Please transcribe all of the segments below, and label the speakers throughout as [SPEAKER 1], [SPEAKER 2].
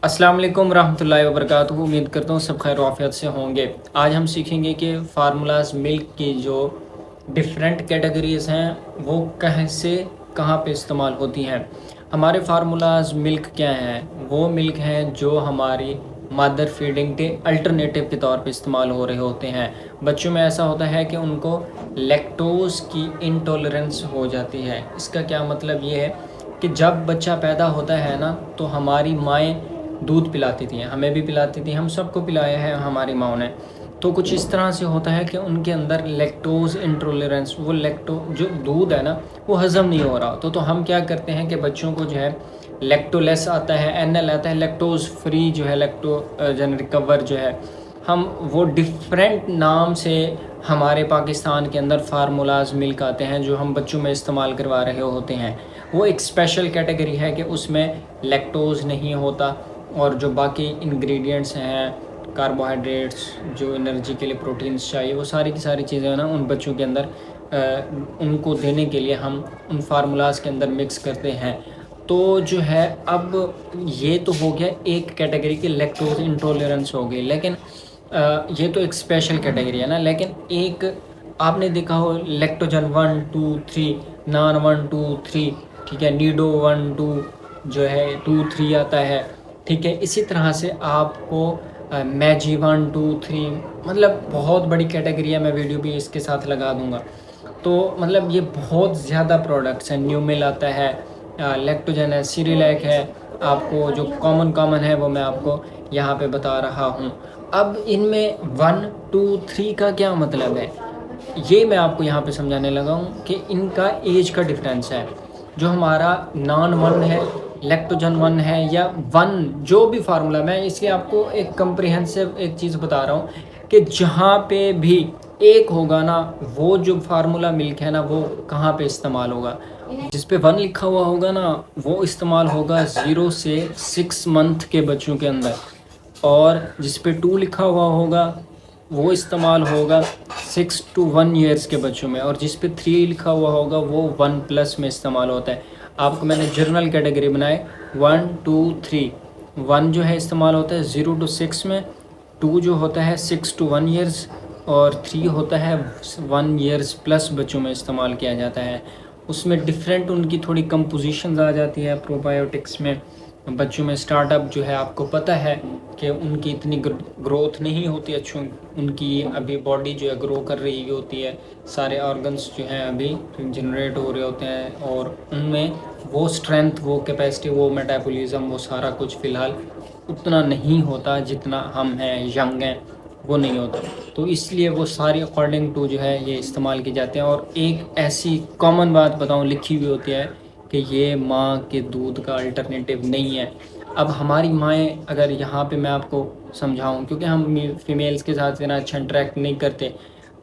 [SPEAKER 1] अस्सलाम वालेकुम रहमतुल्लाहि व बरकातुहू। उम्मीद करता हूँ सब खैर आफियत से होंगे। आज हम सीखेंगे कि फार्मूलाज मिल्क की जो डिफरेंट कैटेगरीज़ हैं वो कैसे कहाँ पे इस्तेमाल होती हैं। हमारे फार्मूलाज मिल्क क्या हैं? वो मिल्क हैं जो हमारी मदर फीडिंग के अल्टरनेटिव के तौर पे इस्तेमाल हो रहे होते हैं। बच्चों में ऐसा होता है कि उनको लैक्टोज़ की इंटॉलरेंस हो जाती है। इसका क्या मतलब ये है कि जब बच्चा पैदा होता है ना, तो हमारी माएँ दूध पिलाती थी, हमें भी पिलाती थी, हम सबको पिलाया है हमारी माँ ने। तो कुछ इस तरह से होता है कि उनके अंदर लैक्टोज़ इंटॉलरेंस, वो जो दूध है ना वो हज़म नहीं हो रहा होता। तो हम क्या करते हैं कि बच्चों को जो है लैक्टोलेस आता है, NL आता है, लैक्टोज़ फ्री जो है, जेनरिक कवर जो है, हम वो डिफरेंट नाम से हमारे पाकिस्तान के अंदर फार्मूलाज मिल्क आते हैं जो हम बच्चों में इस्तेमाल करवा रहे होते हैं। वो एक स्पेशल कैटेगरी है कि उसमें लैक्टोज़ नहीं होता और जो बाकी इंग्रेडिएंट्स हैं, कार्बोहाइड्रेट्स, जो एनर्जी के लिए प्रोटीन्स चाहिए, वो सारी की सारी चीज़ें ना उन बच्चों के अंदर उनको देने के लिए हम उन फार्मूलाज के अंदर मिक्स करते हैं। तो जो है अब ये तो हो गया एक कैटेगरी की लैक्टोज इंटॉलरेंस हो गई, लेकिन ये तो एक स्पेशल कैटेगरी है ना। लेकिन एक आपने देखा हो लैक्टोजन 1 2 3, नान 1 2 3, ठीक है, नीडो 1 2 जो है 2 3 आता है, ठीक है। इसी तरह से आपको मैजी 1 2 3, मतलब बहुत बड़ी कैटेगरी है। मैं वीडियो भी इसके साथ लगा दूंगा। तो मतलब ये बहुत ज़्यादा प्रोडक्ट्स हैं। न्यू मिल आता है, लैक्टोजन है, सीरिलैक है, आपको जो कॉमन है वो मैं आपको यहाँ पे बता रहा हूँ। अब इनमें 1 2 3 का क्या मतलब है, ये मैं आपको यहाँ पे समझाने लगा हूँ कि इनका एज का डिफरेंस है। जो हमारा नॉन 1 है, लैक्टोजन 1 है, या 1 जो भी फार्मूला, मैं इसलिए आपको एक कम्प्रिहेंसिव एक चीज़ बता रहा हूँ कि जहाँ पे भी एक होगा ना, वो जो फार्मूला मिल्क है ना वो कहाँ पे इस्तेमाल होगा। जिस पे 1 लिखा हुआ होगा ना वो इस्तेमाल होगा 0 से 6 मंथ के बच्चों के अंदर, और जिस पे 2 लिखा हुआ होगा वो इस्तेमाल होगा 6 to 1 ईयर्स के बच्चों में, और जिस पे 3 लिखा हुआ होगा वो 1+ में इस्तेमाल होता है। आपको मैंने जर्नल कैटेगरी बनाए 1 2 3। 1 जो है इस्तेमाल होता है 0 to 6 में, 2 जो होता है 6 to 1 ईयर्स, और 3 होता है 1 ईयर्स प्लस बच्चों में इस्तेमाल किया जाता है। उसमें डिफरेंट उनकी थोड़ी कंपोजिशंस आ जाती है प्रोबायोटिक्स में। बच्चों में स्टार्टअप जो है, आपको पता है कि उनकी इतनी ग्रोथ नहीं होती अच्छी, उनकी अभी बॉडी जो है ग्रो कर रही होती है, सारे ऑर्गन्स जो हैं अभी जनरेट हो रहे होते हैं, और उनमें वो स्ट्रेंथ, वो कैपेसिटी, वो मेटाबॉलिज्म, वो सारा कुछ फ़िलहाल उतना नहीं होता जितना हम हैं, यंग हैं, वो नहीं होता। तो इसलिए वो सारी अकॉर्डिंग टू जो है ये इस्तेमाल की जाते हैं। और एक ऐसी कॉमन बात बताऊँ, लिखी हुई होती है कि ये माँ के दूध का अल्टरनेटिव नहीं है। अब हमारी माएँ, अगर यहाँ पे मैं आपको समझाऊँ, क्योंकि हम फीमेल्स के साथ इतना अच्छा इंटरेक्ट नहीं करते,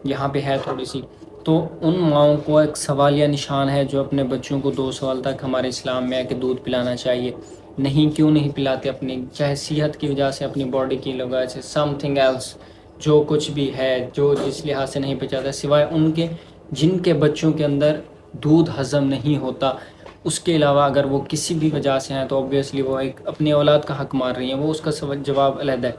[SPEAKER 1] यहाँ पे है थोड़ी सी, तो उन माँओं को एक सवालिया निशान है जो अपने बच्चों को 2 साल तक हमारे इस्लाम में है कि दूध पिलाना चाहिए। नहीं, क्यों नहीं पिलाते? अपनी चाहे सेहत की वजह से, अपनी बॉडी की वजह से, समथिंग एल्स, जो कुछ भी है, जो जिस लिहाज से नहीं पचाता, सिवाय उनके जिनके बच्चों के अंदर दूध हज़म नहीं होता, उसके अलावा अगर वो किसी भी वजह से हैं तो ऑब्वियसली वो एक अपनी औलाद का हक मार रही हैं, वो उसका जवाब अलग है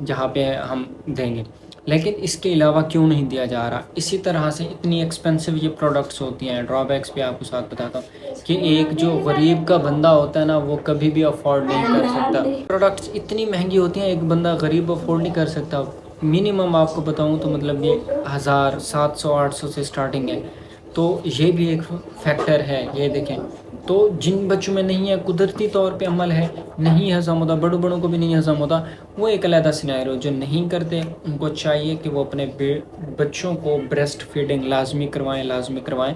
[SPEAKER 1] जहाँ पे हम देंगे। लेकिन इसके अलावा क्यों नहीं दिया जा रहा? इसी तरह से इतनी एक्सपेंसिव ये प्रोडक्ट्स होती हैं। ड्रॉबैक्स भी आपको साथ बताता हूँ कि एक जो गरीब का बंदा होता है ना, वो कभी भी अफोर्ड नहीं कर सकता। प्रोडक्ट्स इतनी महंगी होती हैं, एक बंदा गरीब अफोर्ड नहीं कर सकता। मिनिमम आपको बताऊँ तो मतलब ये 1000 700 800 से स्टार्टिंग है। तो ये भी एक फैक्टर है। ये देखें, तो जिन बच्चों में नहीं है, कुदरती तौर पे अमल है, नहीं हज़म होता, बड़ों को भी नहीं हज़म होता, वो एक अलग सिनेरियो। जो नहीं करते उनको चाहिए कि वो अपने बच्चों को ब्रेस्ट फीडिंग लाजमी करवाएं।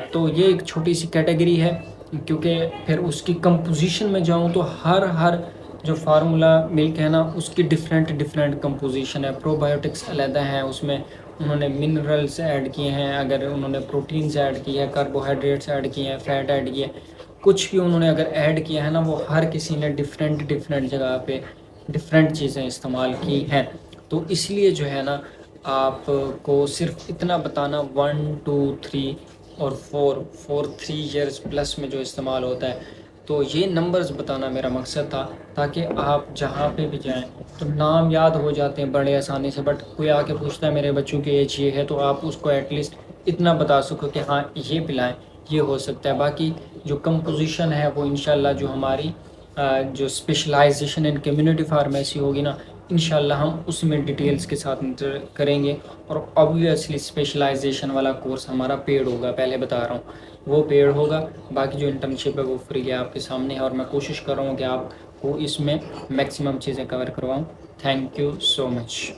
[SPEAKER 1] तो ये एक छोटी सी कैटेगरी है, क्योंकि फिर उसकी कंपोजिशन में जाऊँ तो हर जो फार्मूला मिल्क है ना उसकी डिफरेंट कंपोजिशन है। प्रोबायोटिक्स अलग हैं, उसमें उन्होंने मिनरल्स ऐड किए हैं, अगर उन्होंने प्रोटीन्स ऐड किए हैं, कार्बोहाइड्रेट्स ऐड किए हैं, फैट ऐड किए, कुछ भी उन्होंने अगर ऐड किया है ना, वो हर किसी ने डिफरेंट जगह पे डिफरेंट चीज़ें इस्तेमाल की हैं। तो इसलिए जो है ना, आपको सिर्फ इतना बताना 1 2 3 और 4 3 ईयर्स प्लस में जो इस्तेमाल होता है, تو یہ نمبرز بتانا میرا مقصد تھا، تاکہ آپ جہاں پہ بھی جائیں تو نام یاد ہو جاتے ہیں بڑے آسانی سے، بٹ کوئی آ کے پوچھتا ہے میرے بچوں کی ایج یہ ہے، تو آپ اس کو ایٹ لیسٹ اتنا بتا سکو کہ ہاں یہ پلائیں، یہ ہو سکتا ہے۔ باقی جو کمپوزیشن ہے وہ انشاءاللہ جو ہماری جو اسپیشلائزیشن ان کمیونٹی فارمیسی ہوگی نا، انشاءاللہ ہم اس میں ڈیٹیلز کے ساتھ کریں گے، اور آبویسلی اسپیشلائزیشن والا کورس ہمارا پیڈ ہوگا، پہلے بتا رہا ہوں وہ پیڈ ہوگا۔ باقی جو انٹرنشپ ہے وہ فری ہے، آپ کے سامنے ہے، اور میں کوشش کر رہا ہوں کہ آپ کو اس میں میکسیمم چیزیں کور کرواؤں۔ Thank you so much.